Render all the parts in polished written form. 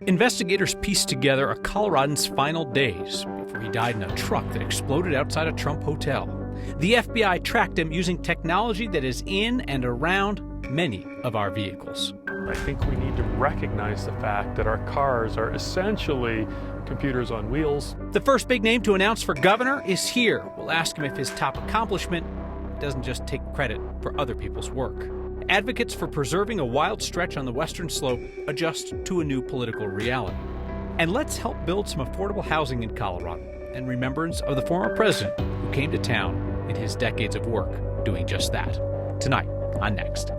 Investigators pieced together a Coloradan's final days before he died in a truck that exploded outside a Trump hotel. The FBI tracked him using technology that is in and around many of our vehicles. I think we need to recognize the fact that our cars are essentially computers on wheels. The first big name to announce for governor is here. We'll ask him if his top accomplishment doesn't just take credit for other people's work. Advocates for preserving a wild stretch on the western slope adjust to a new political reality. And let's help build some affordable housing in Colorado in remembrance of the former president who came to town in his decades of work doing just that. Tonight on Next.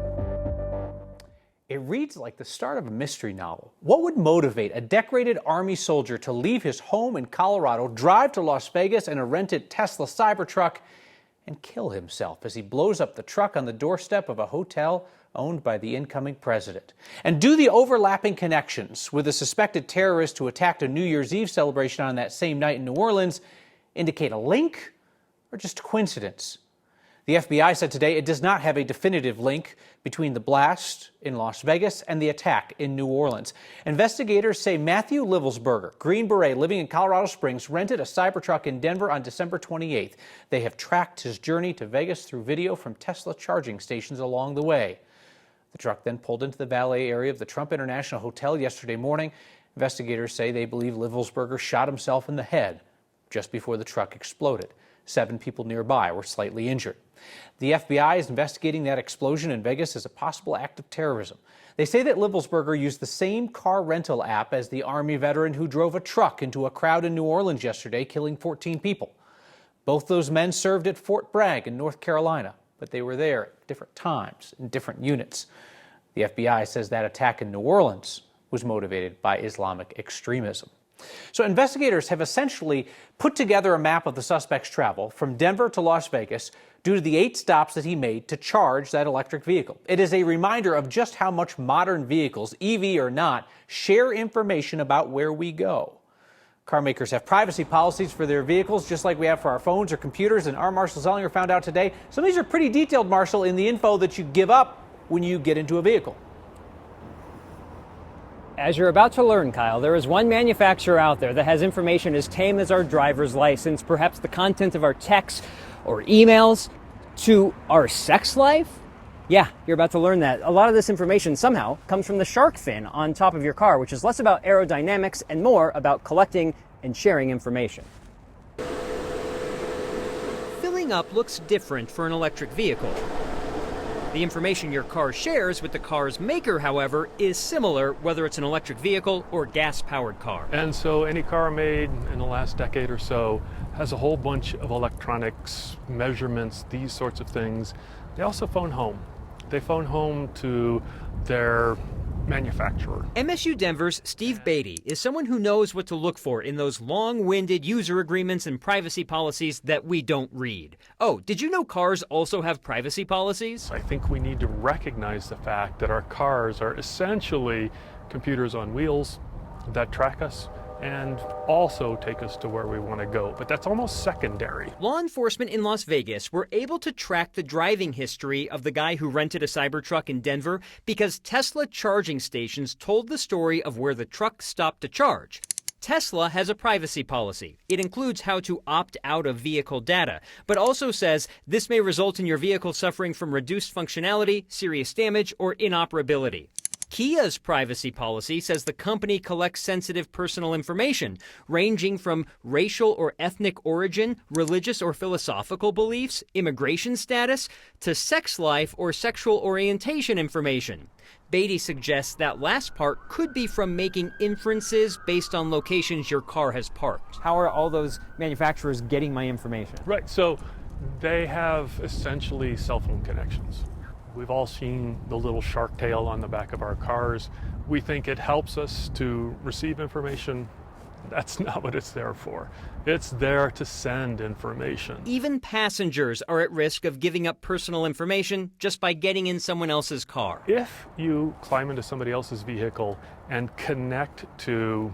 It reads like the start of a mystery novel. What would motivate a decorated Army soldier to leave his home in Colorado, drive to Las Vegas in a rented Tesla Cybertruck, and kill himself as he blows up the truck on the doorstep of a hotel owned by the incoming president? And do the overlapping connections with a suspected terrorist who attacked a New Year's Eve celebration on that same night in New Orleans indicate a link or just a coincidence? The FBI said today it does not have a definitive link between the blast in Las Vegas and the attack in New Orleans. Investigators say Matthew Livelsberger, Green Beret living in Colorado Springs, rented a Cybertruck in Denver on December 28th. They have tracked his journey to Vegas through video from Tesla charging stations along the way. The truck then pulled into the valet area of the Trump International Hotel yesterday morning. Investigators say they believe Livelsberger shot himself in the head just before the truck exploded. 7 people nearby were slightly injured. The FBI is investigating that explosion in Vegas as a possible act of terrorism. They say that Livelsberger used the same car rental app as the Army veteran who drove a truck into a crowd in New Orleans yesterday, killing 14 people. Both those men served at Fort Bragg in North Carolina, but they were there at different times in different units. The FBI says that attack in New Orleans was motivated by Islamic extremism. So investigators have essentially put together a map of the suspect's travel from Denver to Las Vegas due to the 8 stops that he made to charge that electric vehicle. It is a reminder of just how much modern vehicles, EV or not, share information about where we go. Car makers have privacy policies for their vehicles, just like we have for our phones or computers, and our Marshall Zellinger found out today some of these are pretty detailed, Marshall, in the info that you give up when you get into a vehicle. As you're about to learn, Kyle, there is one manufacturer out there that has information as tame as our driver's license, perhaps the content of our texts or emails, to our sex life. Yeah, you're about to learn that. A lot of this information somehow comes from the shark fin on top of your car, which is less about aerodynamics and more about collecting and sharing information. Filling up looks different for an electric vehicle. The information your car shares with the car's maker, however, is similar whether it's an electric vehicle or gas-powered car. And so any car made in the last decade or so has a whole bunch of electronics, measurements, these sorts of things. They also phone home. They phone home to their manufacturer. MSU Denver's Steve Beatty is someone who knows what to look for in those long-winded user agreements and privacy policies that we don't read. Oh, did you know cars also have privacy policies? I think we need to recognize the fact that our cars are essentially computers on wheels that track us and also take us to where we want to go. But that's almost secondary. Law enforcement in Las Vegas were able to track the driving history of the guy who rented a Cybertruck in Denver because Tesla charging stations told the story of where the truck stopped to charge. Tesla has a privacy policy. It includes how to opt out of vehicle data, but also says this may result in your vehicle suffering from reduced functionality, serious damage, or inoperability. Kia's privacy policy says the company collects sensitive personal information, ranging from racial or ethnic origin, religious or philosophical beliefs, immigration status, to sex life or sexual orientation information. Beatty suggests that last part could be from making inferences based on locations your car has parked. How are all those manufacturers getting my information? Right, so they have essentially cell phone connections. We've all seen the little shark tail on the back of our cars. We think it helps us to receive information. That's not what it's there for. It's there to send information. Even passengers are at risk of giving up personal information just by getting in someone else's car. If you climb into somebody else's vehicle and connect to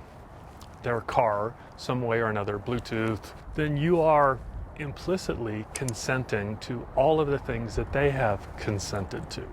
their car some way or another, Bluetooth, then you are implicitly consenting to all of the things that they have consented to.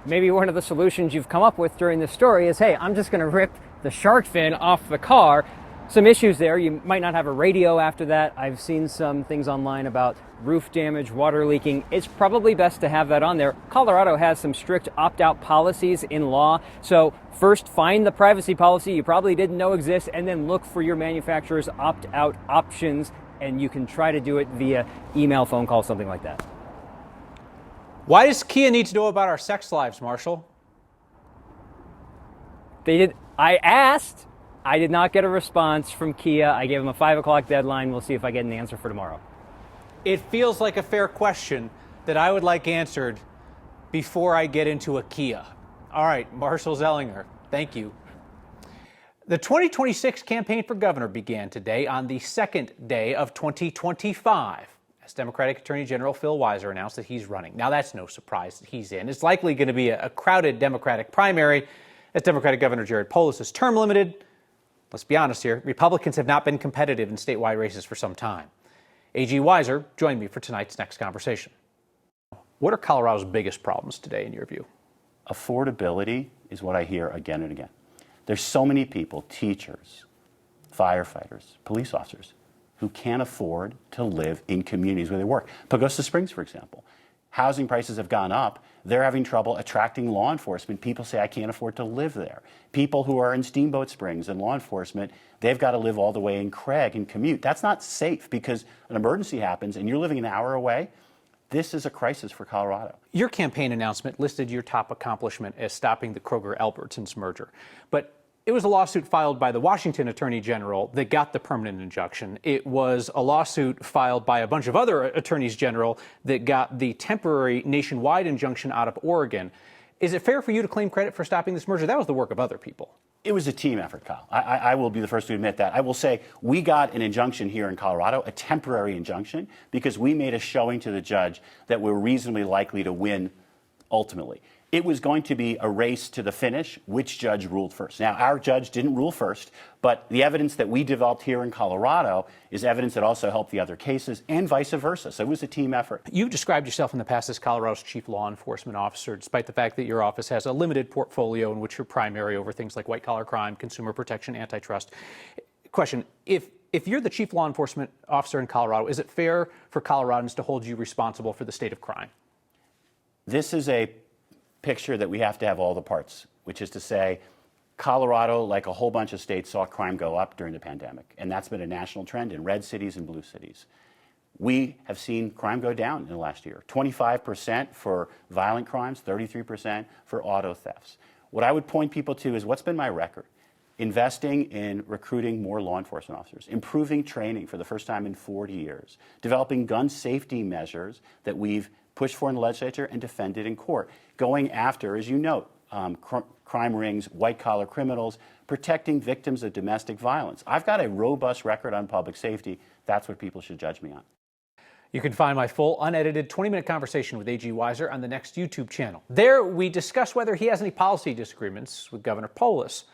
Maybe one of the solutions you've come up with during this story is, hey, I'm just going to rip the shark fin off the car. Some issues there. You might not have a radio after that. I've seen some things online about roof damage, water leaking. It's probably best to have that on there. Colorado has some strict opt-out policies in law. So first, find the privacy policy you probably didn't know exists, and then look for your manufacturer's opt-out options. And you can try to do it via email, phone call, something like that. Why does Kia need to know about our sex lives, Marshall? I asked. I did not get a response from Kia. I gave them a 5 o'clock deadline. We'll see if I get an answer for tomorrow. It feels like a fair question that I would like answered before I get into a Kia. All right, Marshall Zellinger, thank you. The 2026 campaign for governor began today on the second day of 2025. As Democratic Attorney General Phil Weiser announced that he's running. Now, that's no surprise that he's in. It's likely going to be a crowded Democratic primary as Democratic Governor Jared Polis is term limited. Let's be honest here, Republicans have not been competitive in statewide races for some time. AG Weiser joined me for tonight's next conversation. What are Colorado's biggest problems today, in your view? Affordability is what I hear again and again. There's so many people, teachers, firefighters, police officers, who can't afford to live in communities where they work. Pagosa Springs, for example. Housing prices have gone up. They're having trouble attracting law enforcement. People say, I can't afford to live there. People who are in Steamboat Springs and law enforcement, they've got to live all the way in Craig and commute. That's not safe because an emergency happens and you're living an hour away. This is a crisis for Colorado. Your campaign announcement listed your top accomplishment as stopping the Kroger-Albertsons merger. But it was a lawsuit filed by the Washington Attorney General that got the permanent injunction. It was a lawsuit filed by a bunch of other attorneys general that got the temporary nationwide injunction out of Oregon. Is it fair for you to claim credit for stopping this merger? That was the work of other people. It was a team effort, Kyle. I will be the first to admit that. I will say we got an injunction here in Colorado, a temporary injunction, because we made a showing to the judge that we're reasonably likely to win ultimately. It was going to be a race to the finish, which judge ruled first. Now, our judge didn't rule first, but the evidence that we developed here in Colorado is evidence that also helped the other cases and vice versa. So it was a team effort. You've described yourself in the past as Colorado's chief law enforcement officer, despite the fact that your office has a limited portfolio in which you're primary over things like white-collar crime, consumer protection, antitrust. Question, if you're the chief law enforcement officer in Colorado, is it fair for Coloradans to hold you responsible for the state of crime? This is a picture that we have to have all the parts, which is to say Colorado, like a whole bunch of states, saw crime go up during the pandemic, and that's been a national trend in red cities and blue cities. We have seen crime go down in the last year, 25% for violent crimes, 33% for auto thefts. What I would point people to is what's been my record. Investing in recruiting more law enforcement officers, improving training for the first time in 40 years, developing gun safety measures that we've pushed for in the legislature and defended in court, going after, as you note, crime rings, white-collar criminals, protecting victims of domestic violence. I've got a robust record on public safety. That's what people should judge me on. You can find my full, unedited 20-minute conversation with AG Weiser on the next YouTube channel. There, we discuss whether he has any policy disagreements with Governor Polis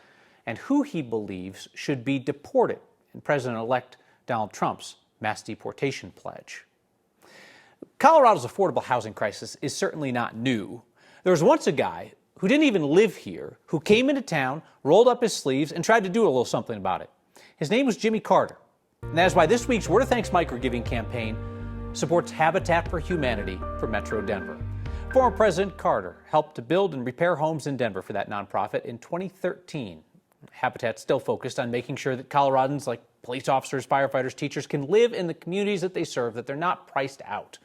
and who he believes should be deported in President-elect Donald Trump's mass deportation pledge. Colorado's affordable housing crisis is certainly not new. There was once a guy who didn't even live here, who came into town, rolled up his sleeves, and tried to do a little something about it. His name was Jimmy Carter. And that is why this week's Word of Thanks microgiving campaign supports Habitat for Humanity for Metro Denver. Former President Carter helped to build and repair homes in Denver for that nonprofit in 2013. Habitat's still focused on making sure that Coloradans like police officers, firefighters, teachers can live in the communities that they serve, that they're not priced out.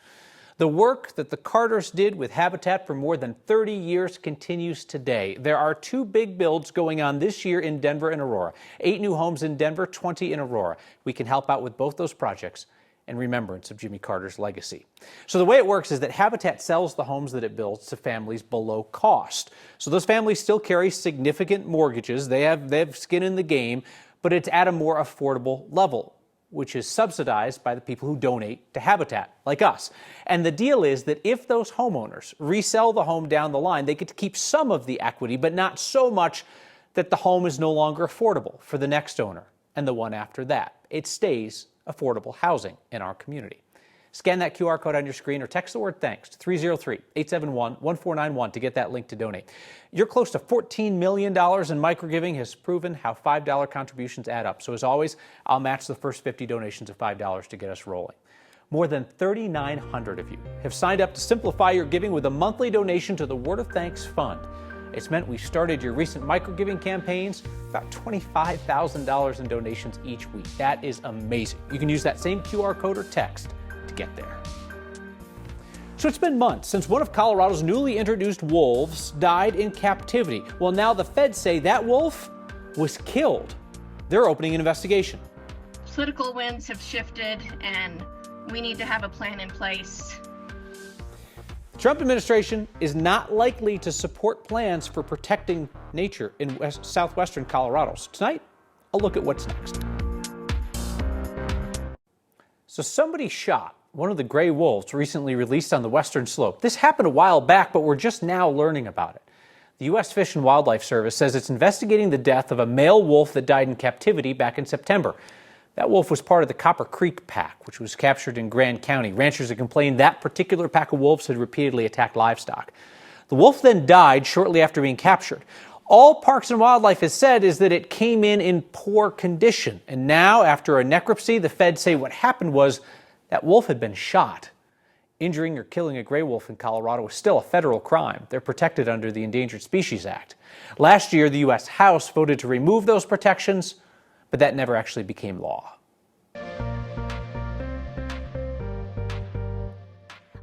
The work that the Carters did with Habitat for more than 30 years continues today. There are 2 big builds going on this year in Denver and Aurora. 8 new homes in Denver, 20 in Aurora. We can help out with both those projects in remembrance of Jimmy Carter's legacy. So the way it works is that Habitat sells the homes that it builds to families below cost. So those families still carry significant mortgages. They have skin in the game, but it's at a more affordable level, which is subsidized by the people who donate to Habitat, like us. And the deal is that if those homeowners resell the home down the line, they get to keep some of the equity, but not so much that the home is no longer affordable for the next owner and the one after that. It stays affordable housing in our community. Scan that QR code on your screen or text the word thanks to 303-871-1491 to get that link to donate. Your close to $14 million in microgiving has proven how $5 contributions add up. So as always, I'll match the first 50 donations of $5 to get us rolling. More than 3,900 of you have signed up to simplify your giving with a monthly donation to the Word of Thanks Fund. It's meant we started your recent microgiving campaigns about $25,000 in donations each week. That is amazing. You can use that same QR code or text to get there. So it's been months since one of Colorado's newly introduced wolves died in captivity. Well, now the feds say that wolf was killed. They're opening an investigation. Political winds have shifted and we need to have a plan in place. The Trump administration is not likely to support plans for protecting nature in southwestern Colorado. So tonight, a look at what's next. So somebody shot one of the gray wolves recently released on the western slope. This happened a while back, but we're just now learning about it. The U.S. Fish and Wildlife Service says it's investigating the death of a male wolf that died in captivity back in September. That wolf was part of the Copper Creek pack, which was captured in Grand County. Ranchers had complained that particular pack of wolves had repeatedly attacked livestock. The wolf then died shortly after being captured. All Parks and Wildlife has said is that it came in poor condition. And now, after a necropsy, the feds say what happened was that wolf had been shot. Injuring or killing a gray wolf in Colorado is still a federal crime. They're protected under the Endangered Species Act. Last year, the U.S. House voted to remove those protections, but that never actually became law.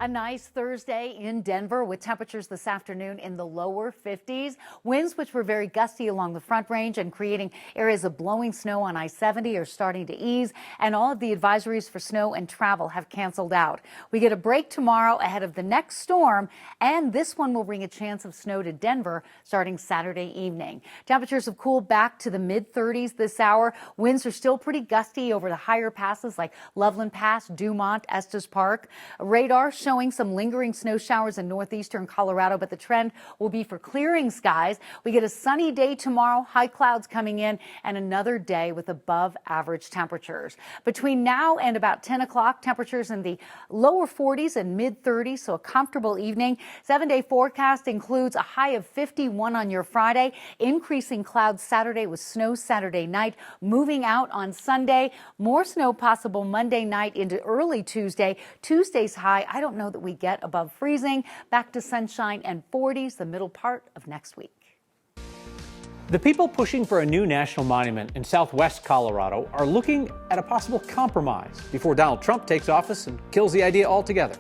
A nice Thursday in Denver with temperatures this afternoon in the lower 50s. Winds which were very gusty along the Front Range and creating areas of blowing snow on I-70 are starting to ease, and all of the advisories for snow and travel have canceled out. We get a break tomorrow ahead of the next storm, and this one will bring a chance of snow to Denver starting Saturday evening. Temperatures have cooled back to the mid-30s this hour. Winds are still pretty gusty over the higher passes like Loveland Pass, Dumont, Estes Park. Radar showing some lingering snow showers in northeastern Colorado, but the trend will be for clearing skies. We get a sunny day tomorrow, high clouds coming in, and another day with above average temperatures. Between now and about 10 o'clock, temperatures in the lower 40s and mid 30s, so a comfortable evening. 7-day forecast includes a high of 51 on your Friday, increasing clouds Saturday with snow Saturday night, moving out on Sunday. More snow possible Monday night into early Tuesday. Tuesday's high, I don't know that we get above freezing. Back to sunshine and 40s the middle part of next week. The people pushing for a new national monument in southwest Colorado are looking at a possible compromise before Donald Trump takes office and kills the idea altogether.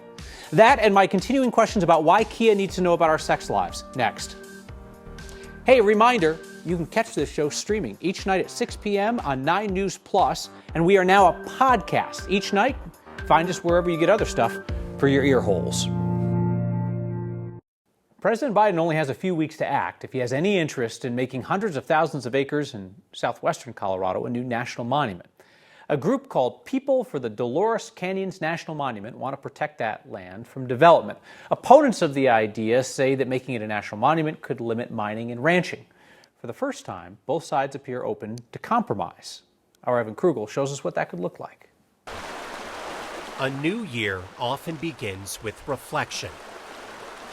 That and my continuing questions about why Kia needs to know about our sex lives next. Hey, a reminder, you can catch this show streaming each night at 6 p.m. on 9 News Plus, and we are now a podcast each night. Find us wherever you get other stuff for your ear holes. President Biden only has a few weeks to act if he has any interest in making hundreds of thousands of acres in southwestern Colorado a new national monument. A group called People for the Dolores Canyons National Monument want to protect that land from development. Opponents of the idea say that making it a national monument could limit mining and ranching. For the first time, both sides appear open to compromise. Our Evan Krugel shows us what that could look like. A new year often begins with reflection,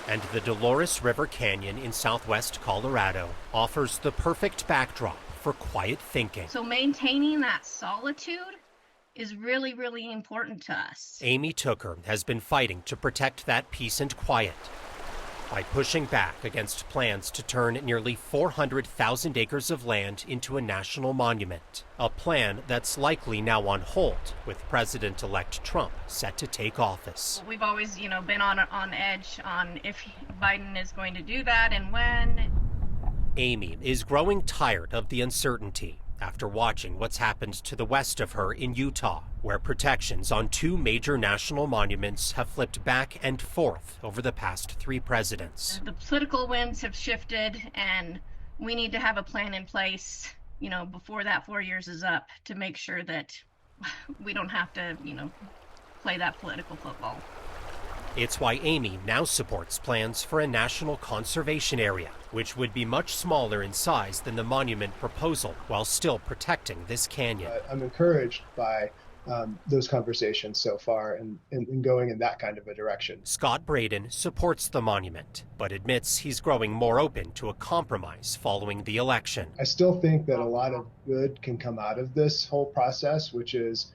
and the Dolores River Canyon in southwest Colorado offers the perfect backdrop for quiet thinking. So maintaining that solitude is really, really important to us. Amy Tooker has been fighting to protect that peace and quiet by pushing back against plans to turn nearly 400,000 acres of land into a national monument, a plan that's likely now on hold with President-elect Trump set to take office. We've always, been on edge on if Biden is going to do that and when. Amy is growing tired of the uncertainty after watching what's happened to the west of her in Utah, where protections on 2 major national monuments have flipped back and forth over the past 3 presidents. The political winds have shifted, and we need to have a plan in place, before that 4 years is up to make sure that we don't have to, play that political football. It's why Amy now supports plans for a national conservation area, which would be much smaller in size than the monument proposal while still protecting this canyon. I'm encouraged by those conversations so far and going in that kind of a direction. Scott Braden supports the monument, but admits he's growing more open to a compromise following the election. I still think that a lot of good can come out of this whole process, which is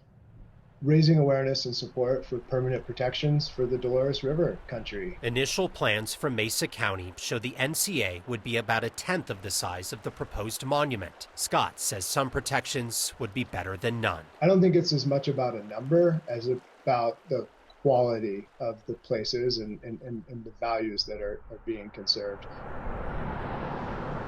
raising awareness and support for permanent protections for the Dolores River country. Initial plans from Mesa County show the NCA would be about 1/10 of the size of the proposed monument. Scott says some protections would be better than none. I don't think it's as much about a number as about the quality of the places and the values that are being conserved.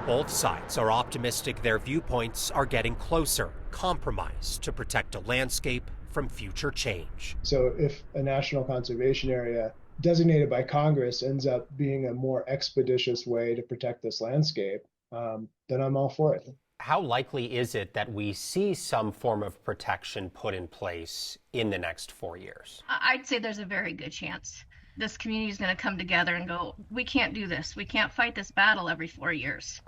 Both sides are optimistic their viewpoints are getting closer, compromise to protect a landscape from future change. So if a national conservation area designated by Congress ends up being a more expeditious way to protect this landscape, then I'm all for it. How likely is it that we see some form of protection put in place in the next 4 years? I'd say there's a very good chance. This community is going to come together and go, we can't do this. We can't fight this battle every 4 years.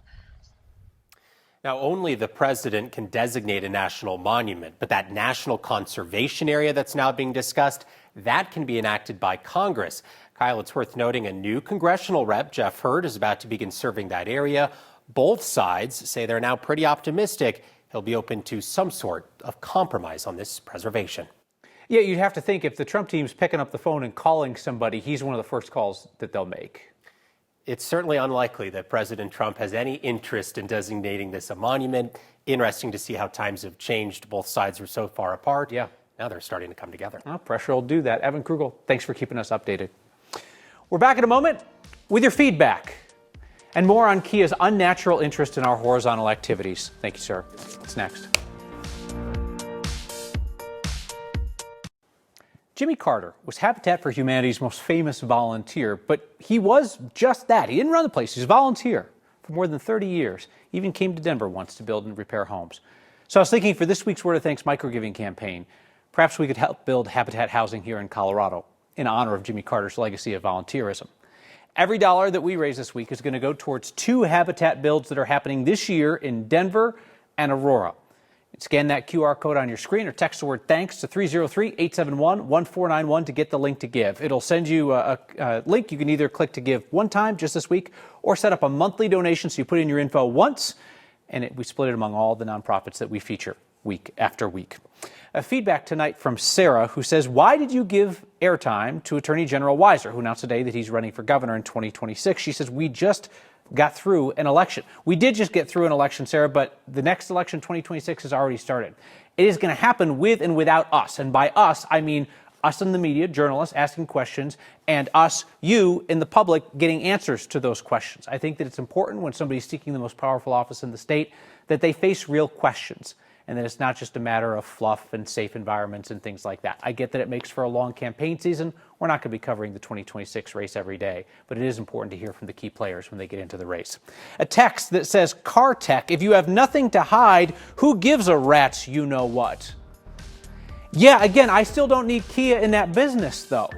Now, only the president can designate a national monument, but that national conservation area that's now being discussed, that can be enacted by Congress. Kyle, it's worth noting a new congressional rep, Jeff Hurd, is about to begin serving that area. Both sides say they're now pretty optimistic he'll be open to some sort of compromise on this preservation. Yeah, you'd have to think if the Trump team's picking up the phone and calling somebody, he's one of the first calls that they'll make. It's certainly unlikely that President Trump has any interest in designating this a monument. Interesting to see how times have changed. Both sides were so far apart. Yeah. Now they're starting to come together. Well, pressure will do that. Evan Krugel, thanks for keeping us updated. We're back in a moment with your feedback and more on Kia's unnatural interest in our horizontal activities. Thank you, sir. What's next? Jimmy Carter was Habitat for Humanity's most famous volunteer, but he was just that. He didn't run the place. He was a volunteer for more than 30 years. He even came to Denver once to build and repair homes. So I was thinking for this week's Word of Thanks microgiving campaign, perhaps we could help build Habitat housing here in Colorado in honor of Jimmy Carter's legacy of volunteerism. Every dollar that we raise this week is going to go towards 2 Habitat builds that are happening this year in Denver and Aurora. Scan that QR code on your screen or text the word thanks to 303-871-1491 to get the link to give. It'll send you a link. You can either click to give one time just this week or set up a monthly donation so you put in your info once and we split it among all the nonprofits that we feature week after week. Feedback tonight from Sarah, who says, why did you give airtime to Attorney General Weiser, who announced today that he's running for governor in 2026? She says, we just got through an election. We did just get through an election, Sarah, but the next election, 2026, has already started. It is going to happen with and without us. And by us, I mean us in the media, journalists asking questions, and us, you, in the public, getting answers to those questions. I think that it's important when somebody's seeking the most powerful office in the state that they face real questions and that it's not just a matter of fluff and safe environments and things like that. I get that it makes for a long campaign season. We're not going to be covering the 2026 race every day, but it is important to hear from the key players when they get into the race. A text that says, Car Tech, if you have nothing to hide, who gives a rat's you know what? Yeah, again, I still don't need Kia in that business, though.